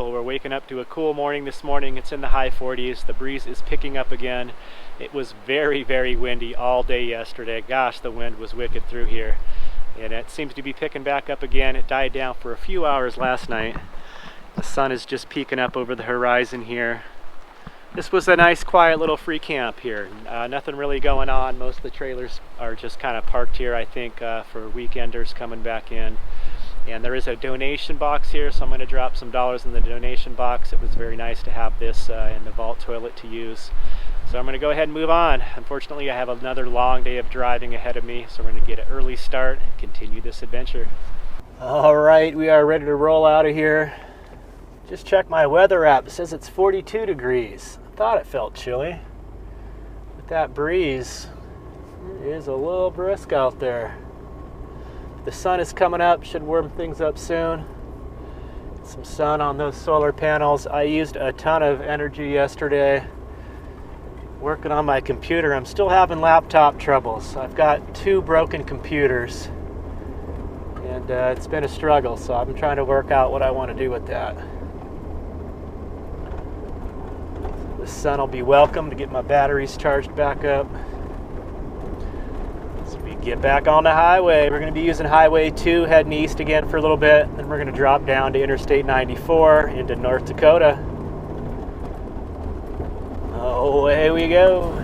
beautiful. We're waking up to a cool morning this morning. It's in the high 40s. The breeze is picking up again. It was very, very windy all day yesterday. Gosh, the wind was wicked through here. And it seems to be picking back up again. It died down for a few hours last night. The sun is just peeking up over the horizon here. This was a nice, quiet little free camp here. Nothing really going on. Most of the trailers are just kind of parked here, I think, for weekenders coming back in. And there is a donation box here, so I'm going to drop some dollars in the donation box. It was very nice to have this in the vault toilet to use. So I'm going to go ahead and move on. Unfortunately, I have another long day of driving ahead of me, so we're going to get an early start and continue this adventure. All right, we are ready to roll out of here. Just checked my weather app. It says it's 42 degrees. I thought it felt chilly. With that breeze, it is a little brisk out there. The sun is coming up, should warm things up soon. Some sun on those solar panels. I used a ton of energy yesterday working on my computer. I'm still having laptop troubles. I've got 2 broken computers, and it's been a struggle, so I've been trying to work out what I want to do with that. The sun will be welcome to get my batteries charged back up. So we get back on the highway. We're going to be using Highway 2 heading east again for a little bit. Then we're going to drop down to Interstate 94 into North Dakota. Away we go.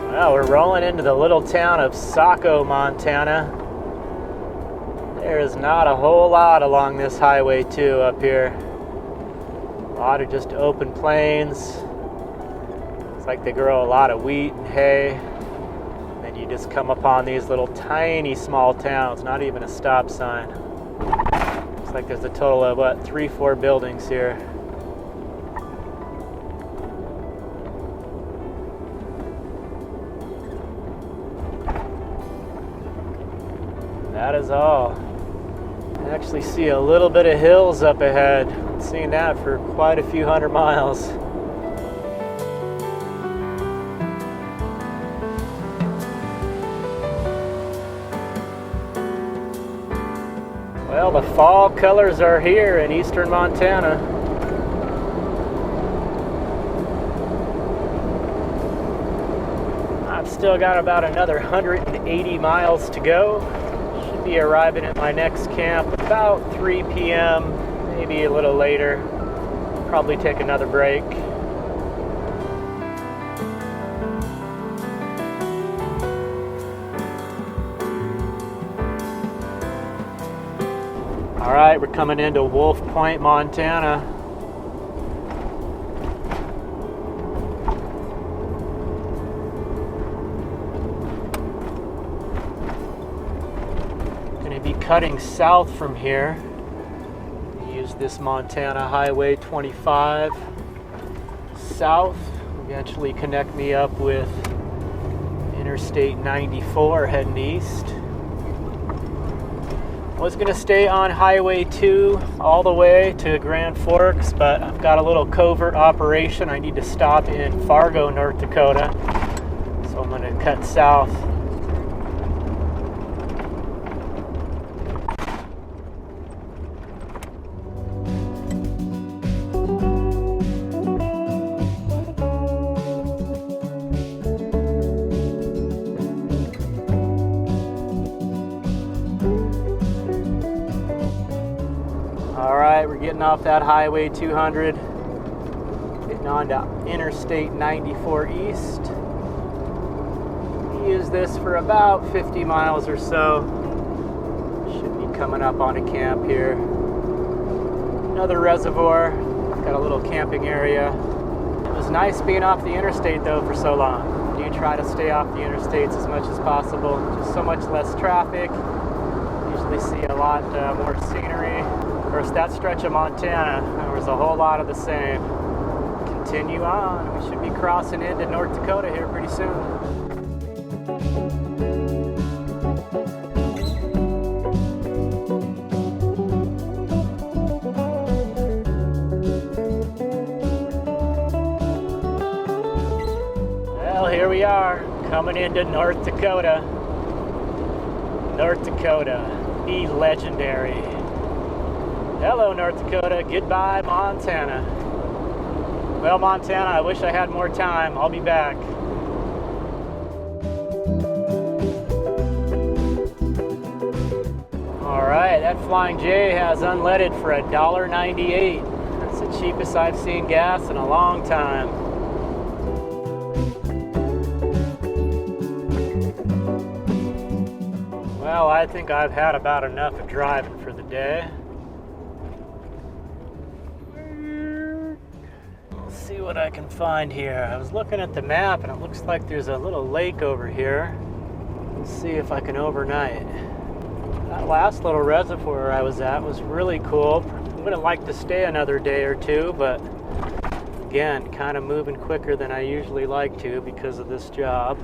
Well, we're rolling into the little town of Saco, Montana. There is not a whole lot along this Highway 2 up here. A lot of just open plains. It's like they grow a lot of wheat and hay. And then you just come upon these little tiny small towns, not even a stop sign. Looks like there's a total of, 3-4 buildings here. That is all. I actually see a little bit of hills up ahead. I've seen that for quite a few hundred miles. Well, the fall colors are here in eastern Montana. I've still got about another 180 miles to go. Be arriving at my next camp about 3 p.m., maybe a little later. Probably take another break. All right, we're coming into Wolf Point, Montana. Cutting south from here, use this Montana Highway 25 south, eventually connect me up with Interstate 94 heading east. I was going to stay on Highway 2 all the way to Grand Forks, but I've got a little covert operation. I need to stop in Fargo, North Dakota, so I'm going to cut south. We're getting off that Highway 200, getting on to Interstate 94 East. We use this for about 50 miles or so. Should be coming up on a camp here. Another reservoir, got a little camping area. It was nice being off the interstate though for so long. I do try to stay off the interstates as much as possible. Just so much less traffic. Usually see a lot more scenery. course, that stretch of Montana, there was a whole lot of the same. Continue on. We should be crossing into North Dakota here pretty soon. Well, here we are, coming into North Dakota. North Dakota, the legendary. Hello, North Dakota. Goodbye, Montana. Well, Montana, I wish I had more time. I'll be back. All right, that Flying J has unleaded for $1.98. That's the cheapest I've seen gas in a long time. Well, I think I've had about enough of driving for the day. Let's see what I can find here. I was looking at the map and it looks like there's a little lake over here. Let's see if I can overnight. That last little reservoir I was at was really cool. I would have liked to stay another day or two, but again, kind of moving quicker than I usually like to because of this job.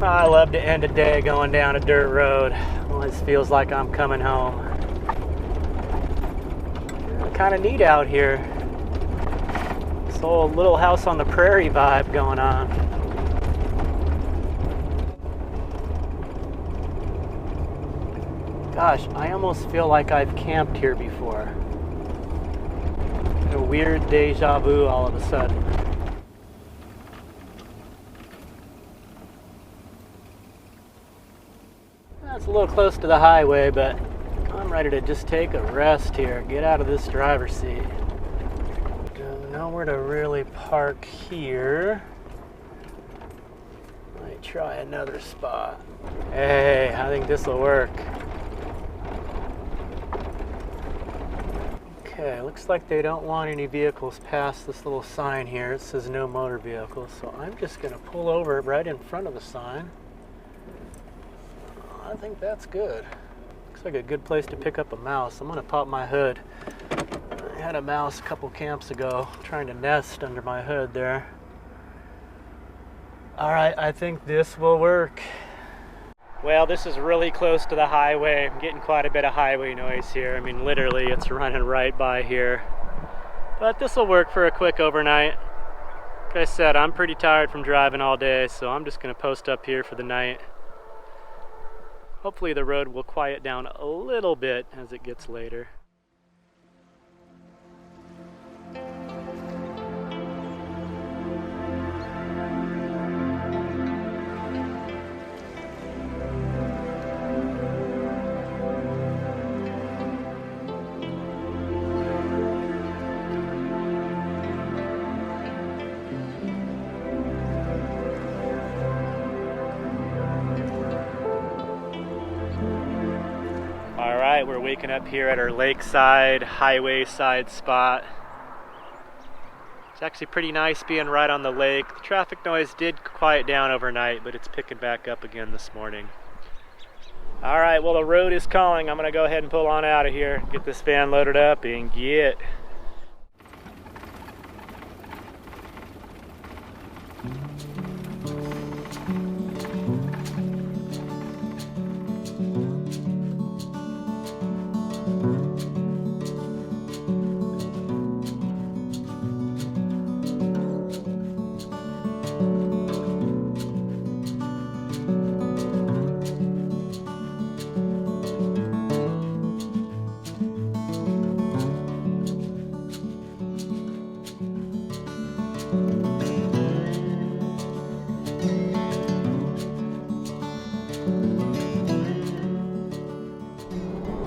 I love to end a day going down a dirt road. Always feels like I'm coming home. Kind of neat out here. This whole little house on the prairie vibe going on. Gosh, I almost feel like I've camped here before. A weird deja vu all of a sudden. It's a little close to the highway, but I'm ready to just take a rest here, get out of this driver's seat. Don't know where to really park here. Might try another spot. Hey, I think this will work. Okay, looks like they don't want any vehicles past this little sign here. It says no motor vehicles, so I'm just gonna pull over right in front of the sign. I think that's good. Looks like a good place to pick up a mouse. I'm gonna pop my hood. I had a mouse a couple camps ago trying to nest under my hood there. All right, I think this will work. Well, this is really close to the highway. I'm getting quite a bit of highway noise here. I mean, literally, it's running right by here. But this will work for a quick overnight. Like I said, I'm pretty tired from driving all day, so I'm just gonna post up here for the night. Hopefully the road will quiet down a little bit as it gets later. Alright, we're waking up here at our lakeside, highway side spot. It's actually pretty nice being right on the lake. The traffic noise did quiet down overnight, but it's picking back up again this morning. Alright, well, the road is calling. I'm going to go ahead and pull on out of here, get this van loaded up, and get.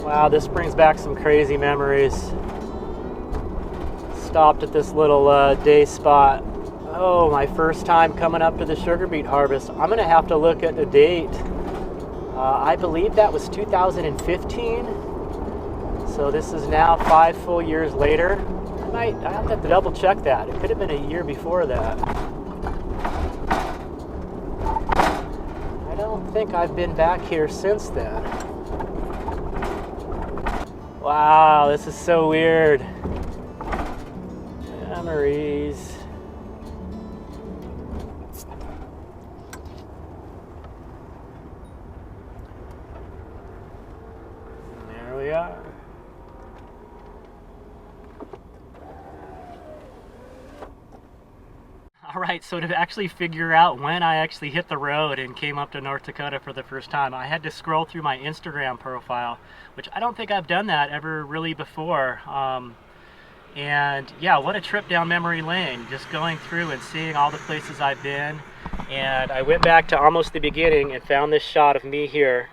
Wow, this brings back some crazy memories. Stopped at this little day spot. Oh, my first time coming up to the sugar beet harvest. I'm gonna have to look at the date. I believe that was 2015. So this is now 5 full years later. I have to double check that. It could have been a year before that. I don't don't think I've been back here since then. Wow, this is so weird. Memories. And there we are. All right, so to actually figure out when I actually hit the road and came up to North Dakota for the first time, I had to scroll through my Instagram profile, which I don't think I've done that ever really before. And yeah, what a trip down memory lane, just going through and seeing all the places I've been. And I went back to almost the beginning and found this shot of me here.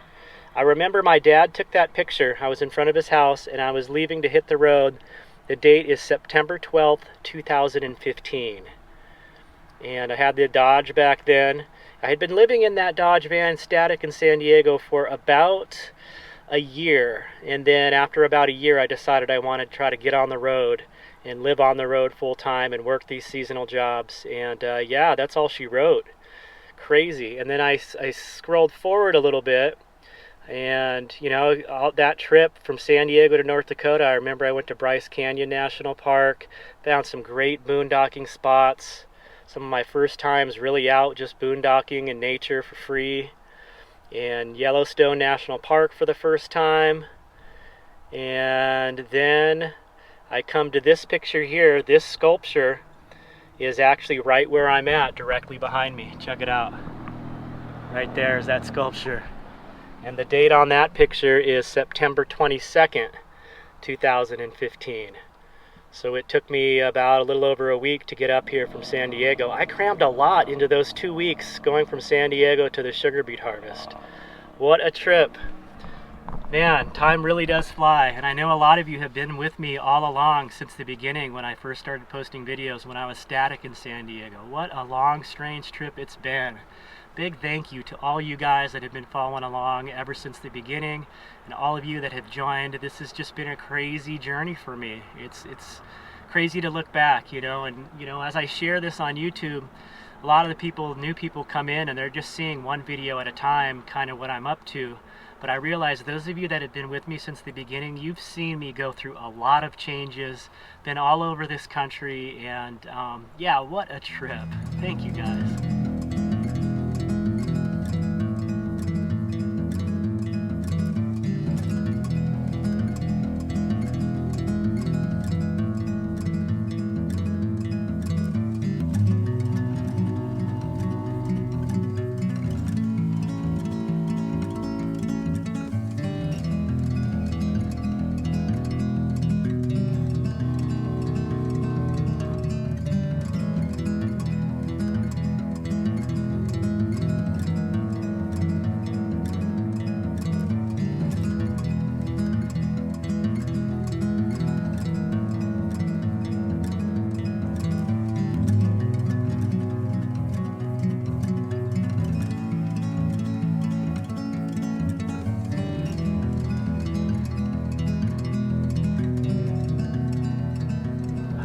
I remember my dad took that picture. I was in front of his house and I was leaving to hit the road. The date is September 12th, 2015. And I had the Dodge back then. I had been living in that Dodge van static in San Diego for about a year, and then after about a year I decided I wanted to try to get on the road and live on the road full time and work these seasonal jobs. And yeah, that's all she wrote. Crazy. And then I scrolled forward a little bit, and you know, all that trip from San Diego to North Dakota, I remember I went to Bryce Canyon National Park, found some great boondocking spots. Some of my first times really out just boondocking in nature for free. And Yellowstone National Park for the first time. And then I come to this picture here. This sculpture is actually right where I'm at, directly behind me. Check it out. Right there is that sculpture. And the date on that picture is September 22nd, 2015. So it took me about a little over a week to get up here from San Diego. I crammed a lot into those 2 weeks going from San Diego to the sugar beet harvest. What a trip. Man, time really does fly. And I know a lot of you have been with me all along since the beginning when I first started posting videos when I was static in San Diego. What a long, strange trip it's been. Big thank you to all you guys that have been following along ever since the beginning, and all of you that have joined. This has just been a crazy journey for me. It's crazy to look back, you know, and you know, as I share this on YouTube, a lot of the people, new people come in and they're just seeing one video at a time, kind of what I'm up to. But I realize those of you that have been with me since the beginning, you've seen me go through a lot of changes, been all over this country, and yeah, what a trip. Thank you guys.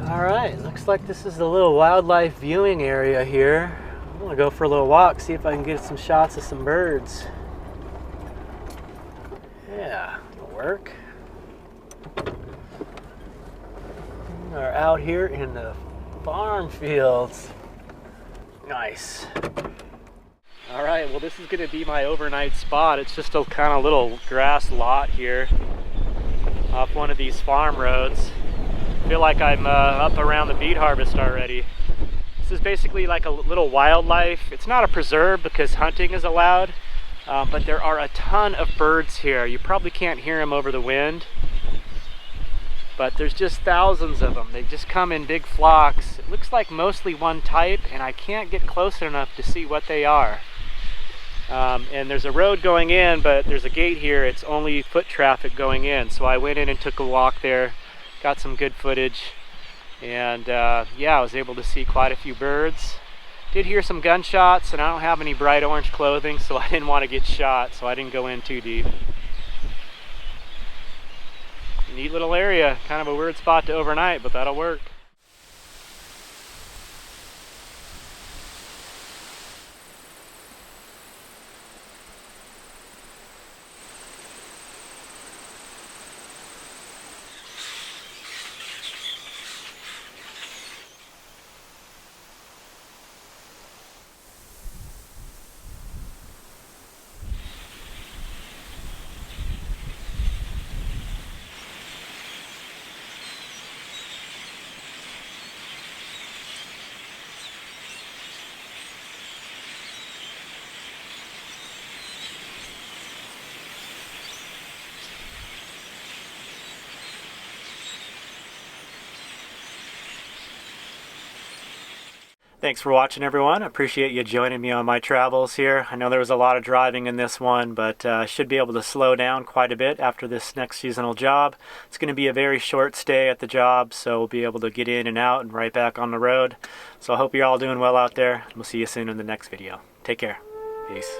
Alright, looks like this is the little wildlife viewing area here. I'm going to go for a little walk, see if I can get some shots of some birds. Yeah, it'll work. We are out here in the farm fields. Nice. Alright, well this is going to be my overnight spot. It's just a kind of little grass lot here off one of these farm roads. I feel like I'm up around the beet harvest already. This is basically like a little wildlife. It's not a preserve because hunting is allowed, but there are a ton of birds here. You probably can't hear them over the wind, but there's just thousands of them. They just come in big flocks. It looks like mostly one type, and I can't get close enough to see what they are. And there's a road going in, but there's a gate here. It's only foot traffic going in. So I went in and took a walk there, got some good footage, and yeah, I was able to see quite a few birds. Did hear some gunshots, and I don't have any bright orange clothing, so I didn't want to get shot, so I didn't go in too deep. Neat little area, kind of a weird spot to overnight, but that'll work. Thanks for watching, everyone. I appreciate you joining me on my travels here. I know there was a lot of driving in this one, but I should be able to slow down quite a bit after this next seasonal job. It's going to be a very short stay at the job, so we'll be able to get in and out and right back on the road. So I hope you're all doing well out there. We'll see you soon in the next video. Take care. Peace.